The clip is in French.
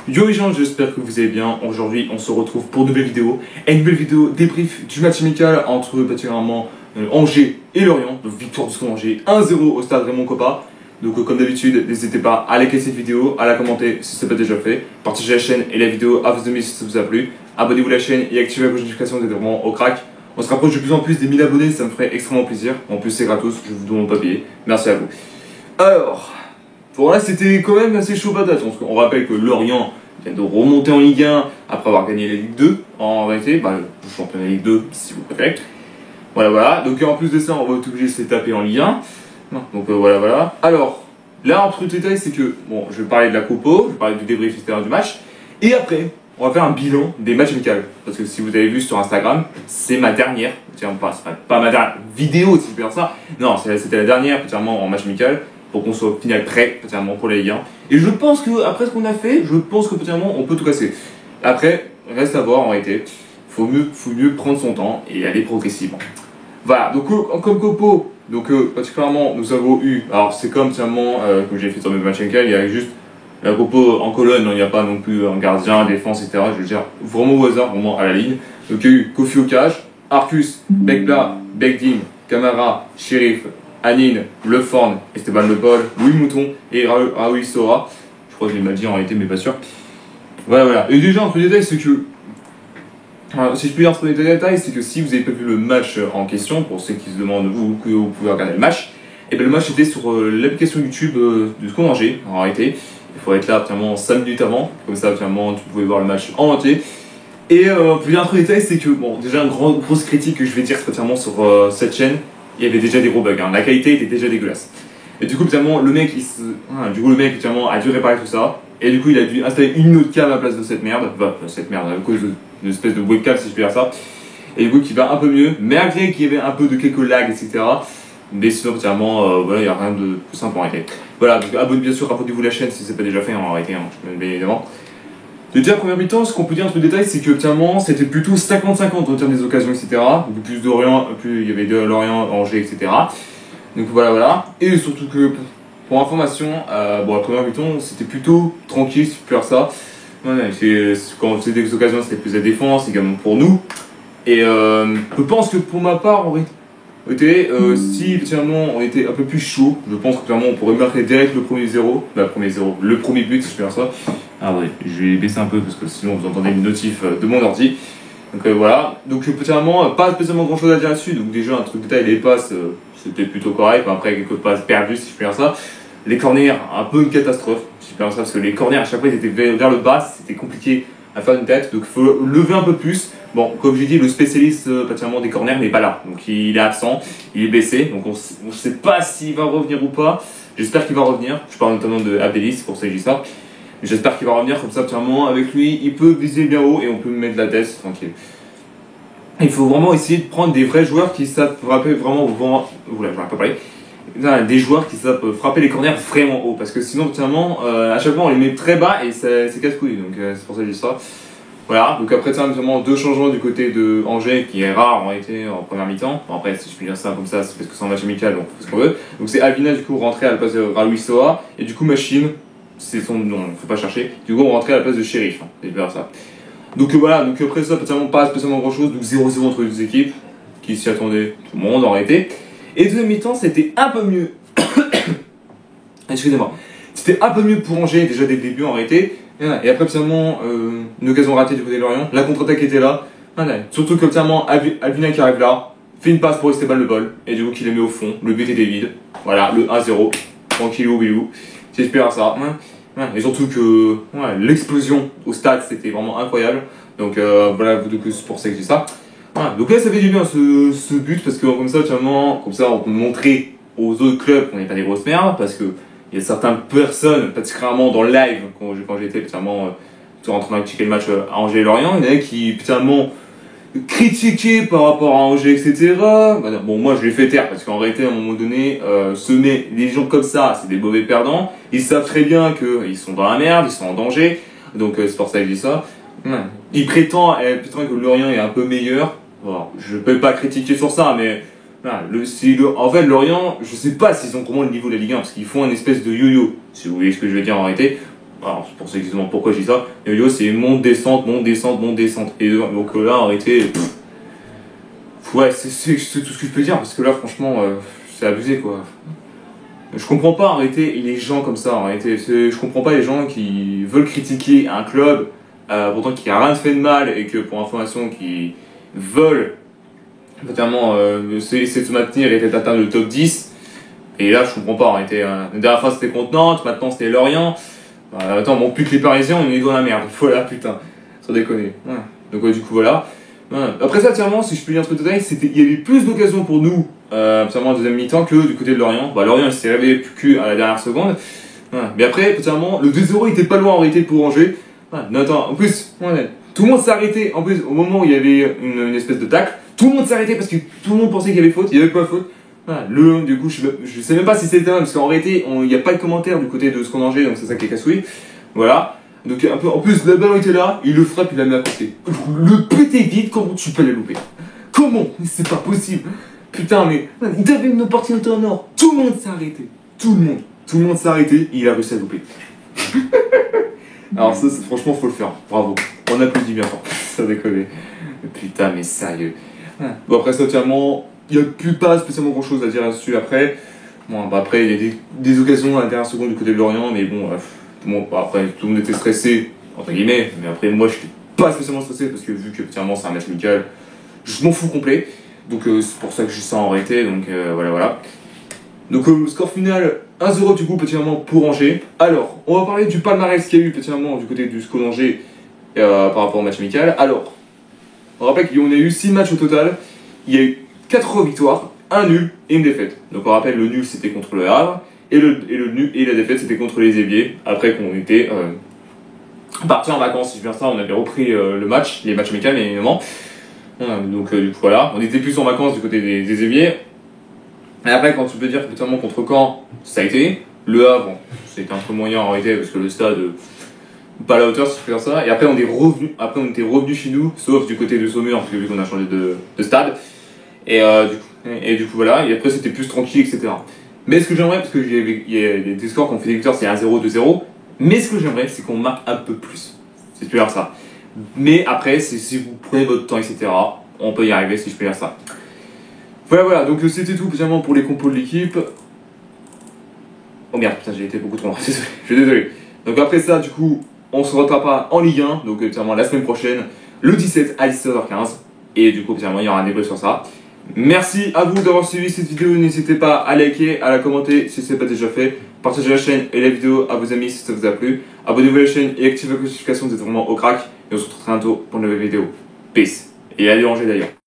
Yo les gens, j'espère que vous allez bien. Aujourd'hui, on se retrouve pour une nouvelle vidéo. Et une nouvelle vidéo débrief du match amical entre particulièrement Angers et Lorient. Donc victoire du SCO Angers 1-0 au stade Raymond Kopa. Donc comme d'habitude, n'hésitez pas à liker cette vidéo, à la commenter si ce n'est pas déjà fait. Partagez la chaîne et la vidéo à vos amis si ça vous a plu. Abonnez-vous à la chaîne et activez la cloche de notification, d'être vraiment au crack. On se rapproche de plus en plus des 1000 abonnés, ça me ferait extrêmement plaisir. En plus c'est gratos, je vous demande pas payer. Merci à vous. Alors, pour là c'était quand même assez chaud patate. On rappelle que Lorient vient de remonter en Ligue 1 après avoir gagné la Ligue 2 en vérité, le championnat Ligue 2 si vous préférez. Voilà. Donc en plus de ça, on va être obligé de se taper en Ligue 1. Donc voilà. Alors, là, un truc détail, c'est que, bon, je vais parler de la Copo, je vais parler du débrief, etc. du match. Et après, on va faire un bilan des matchs amicaux. Parce que si vous avez vu sur Instagram, c'est ma dernière, c'est pas ma dernière vidéo, si je peux dire ça. Non, c'était la dernière, particulièrement en match amical, pour qu'on soit au final prêt, particulièrement pour la Ligue 1. Et je pense que, après ce qu'on a fait, particulièrement, on peut tout casser. Après, reste à voir en réalité. Faut mieux prendre son temps et aller progressivement. Voilà, donc comme Copo, particulièrement nous avons eu, alors c'est comme comme j'ai fait sur mes matchs amicaux, il y a juste la Copo en colonne, il n'y a pas non plus un gardien, défense, etc. Je veux dire, vraiment au hasard, vraiment à la ligne. Donc il y a eu Kofi au cage, Arcus, Bekla, Bekdim, Camara, Sheriff, Anine, Leforn, Esteban Le Paul, Louis Mouton et Raoul Sora. Je crois que je l'ai mal dit en réalité, mais pas sûr. Voilà. Et déjà, un truc détail, c'est que alors, si je peux dire un premier détail, c'est que si vous n'avez pas vu le match en question, pour ceux qui se demandent où vous pouvez regarder le match, et bien le match était sur l'application YouTube du SCO Angers. En réalité, il faut être là absolument 5 minutes avant, comme ça absolument tu pouvais voir le match en entier. Et pour dire un truc détail, c'est que bon, déjà une grosse critique que je vais dire spécialement sur cette chaîne, il y avait déjà des gros bugs, la qualité était déjà dégueulasse. Et du coup, le mec, a dû réparer tout ça. Et du coup, il a dû installer une autre cam à la place de cette merde. À cause d'une espèce de webcam, si je peux dire ça. Et du coup, qui va un peu mieux, malgré qu'il y avait un peu de quelques lags, etc. Mais sinon, il n'y a rien de plus simple en réalité. Voilà, donc bien sûr, abonnez-vous à la chaîne si ce n'est pas déjà fait en réalité, bien évidemment. Déjà, première mi-temps, ce qu'on peut dire en tout détail, c'est que c'était plutôt 50-50 en termes des occasions, etc. Donc, plus d'Orient, plus il y avait de Lorient, Angers, etc. Donc voilà. Et surtout que, pour information, la première mi-temps, c'était plutôt tranquille, si je peux faire ça. Quand c'était des occasions, c'était plus la défense, également pour nous. Et je pense que pour ma part, si on était un peu plus chaud, je pense que clairement on pourrait marquer direct le premier but, si je peux faire ça. Ah ouais, je vais baisser un peu parce que sinon vous entendez une notif de mon ordi. Donc voilà, donc pas spécialement grand chose à dire là-dessus. Donc déjà un truc détail, les passes, c'était plutôt correct. Après quelques passes perdues, si je peux dire ça. Les corners, un peu une catastrophe, si je peux dire ça, parce que les corners à chaque fois ils étaient vers le bas, c'était compliqué à faire une tête. Donc il faut lever un peu plus. Bon, comme j'ai dit, le spécialiste des corners n'est pas là. Donc il est absent, il est blessé. Donc on ne sait pas s'il va revenir ou pas. J'espère qu'il va revenir. Je parle notamment de Abdelis, c'est pour ça que je dis ça. J'espère qu'il va revenir, comme ça, avec lui, il peut viser bien haut et on peut mettre la tête tranquille. Il faut vraiment essayer de prendre des vrais joueurs qui savent frapper vraiment Oula, j'aurais pas parlé. Des joueurs qui savent frapper les corners vraiment haut. Parce que sinon, à chaque fois, on les met très bas et c'est casse-couille. Donc c'est pour ça que je dis ça. Voilà, donc après, deux changements du côté de Angers qui est rare en réalité en première mi-temps. Bon, après, si je peux dire ça comme ça, c'est parce que c'est un match amical, donc on fait ce qu'on veut. Donc c'est Alvina, du coup, rentré à la place de Raoul Soa. Et du coup, Machine. C'est son nom, faut pas chercher. Du coup, on rentrait à la place de Sheriff, c'est faire ça. Donc voilà, donc après ça, pas spécialement grand chose. Donc 0-0 entre les deux équipes, qui s'y attendaient, tout le monde en réalité. Et deuxième mi-temps, c'était un peu mieux. Excusez-moi. C'était un peu mieux pour Angers, déjà dès le début en réalité. Et après, une occasion ratée du côté de Lorient. La contre-attaque était là. Surtout que, Alvina qui arrive là, fait une passe pour Esteban Le Paul. Et du coup, qui les met au fond. Le but était vide. Voilà, le 1-0. Tranquillou, bilou. J'espère ça. Et surtout que l'explosion au stade c'était vraiment incroyable. Donc c'est pour ça que j'ai ça. Donc là ça fait du bien ce but parce que comme ça on peut montrer aux autres clubs qu'on n'est pas des grosses merdes parce que il y a certaines personnes, particulièrement dans le live quand j'étais en train de checker le match à Angers et Lorient, il y en a qui critiqué par rapport à Angers, etc. Bon, moi je les fais taire parce qu'en réalité, à un moment donné, les gens comme ça, c'est des mauvais perdants. Ils savent très bien qu'ils sont dans la merde, ils sont en danger. Donc c'est pour ça que je dis ça. Ils prétendent que Lorient est un peu meilleur. Bon, je peux pas critiquer sur ça, mais en fait, Lorient, je sais pas s'ils ont comment le niveau de la Ligue 1 parce qu'ils font une espèce de yo-yo, si vous voyez ce que je veux dire en réalité. Alors, je pense exactement pourquoi je dis ça. Les vidéos, c'est monte, descente, monte, descente, monte, descente. Et donc là, en réalité, ouais, c'est tout ce que je peux dire, parce que là, franchement, c'est abusé, quoi. Je comprends pas, en réalité, les gens comme ça, en réalité. Je comprends pas les gens qui veulent critiquer un club, pourtant qui a rien fait de mal, et que, pour information, qui veulent, notamment, essayer de se maintenir et d'atteindre le top 10. Et là, je comprends pas, en réalité. La dernière fois, c'était contre Nantes, maintenant, c'était Lorient. Attends, bon, plus que les Parisiens, on est dans la merde. Voilà, putain. Sans déconner. Ouais. Donc, du coup, voilà. Ouais. Après ça, tiens, si je peux dire un truc de détail, il y avait plus d'occasions pour nous, notamment en deuxième mi-temps, que du côté de Lorient. Lorient, il s'est réveillé plus qu'à la dernière seconde. Ouais. Mais après, notamment, le 2-0 était pas loin en réalité pour Angers. Ouais. Mais attends, en plus, ouais, tout le monde s'est arrêté. En plus, au moment où il y avait une espèce de tacle, tout le monde s'est arrêté parce que tout le monde pensait qu'il y avait faute. Il n'y avait pas faute. Voilà, du coup, je sais même pas si c'était un, parce qu'en réalité, il n'y a pas de commentaire du côté de Scandangé, donc c'est ça qui est casse-couille. Voilà. Donc, un peu, en plus, la balle était là, il le frappe, il la met à côté. Le but est vide, comment tu peux la louper? Comment? C'est pas possible. Putain, mais il avait une opportunité en or. Tout le monde s'est arrêté. Tout le monde s'est arrêté, et il a réussi à louper. Alors, ça, franchement, faut le faire. Bravo. On applaudit bien fort. Ça déconne. Putain, mais sérieux. Bon, après, socialement, il n'y a plus pas spécialement grand chose à dire là-dessus après. Bon, après, il y a des occasions à la dernière seconde du côté de Lorient, mais bon, après, tout le monde était stressé, entre guillemets, mais après, moi, je n'étais pas spécialement stressé parce que vu que, finalement, c'est un match amical, je m'en fous complet. Donc, c'est pour ça que je dis ça en réalité, donc voilà. Donc, score final 1-0 du coup, petitement pour Angers. Alors, on va parler du palmarès qu'il y a eu, petitement, du côté du SCO d'Angers par rapport au match amical. Alors, on rappelle qu'on a eu 6 matchs au total. Il y a eu 4 victoires, 1 nul et une défaite. Donc on rappelle, le nul c'était contre le Havre et la défaite c'était contre les Éviers. Après qu'on était partis en vacances, si je veux dire ça, on avait repris les matchs amicaux bien évidemment. Donc du coup voilà, on était plus en vacances du côté des Éviers. Et après quand tu peux dire que notamment contre Caen, ça a été. Le Havre, c'était un peu moyen en réalité parce que le stade pas à la hauteur, si je peux dire ça. Et après on était revenus chez nous, sauf du côté de Saumur, parce que vu qu'on a changé de stade. Et du coup voilà, et après c'était plus tranquille, etc. Mais ce que j'aimerais, parce qu'il y a des scores qu'on fait des victoires, c'est 1-0, 2-0. Mais ce que j'aimerais, c'est qu'on marque un peu plus. C'est plus dire ça. Mais après, si vous prenez votre temps, etc., on peut y arriver, si je peux dire ça. Voilà, donc c'était tout, spécialement pour les compos de l'équipe. Oh merde, putain, j'ai été beaucoup trop loin, je suis désolé. Donc après ça, du coup, on se rattrapera en Ligue 1, donc notamment la semaine prochaine, le 17 à 17h15. Et du coup, il y aura un débrief sur ça. Merci à vous d'avoir suivi cette vidéo. N'hésitez pas à liker, à la commenter si ce n'est pas déjà fait. Partagez la chaîne et la vidéo à vos amis si ça vous a plu. Abonnez-vous à la chaîne et activez la notification, vous êtes vraiment au crack. Et on se retrouve très bientôt pour une nouvelle vidéo. Peace. Et allez Angers d'ailleurs.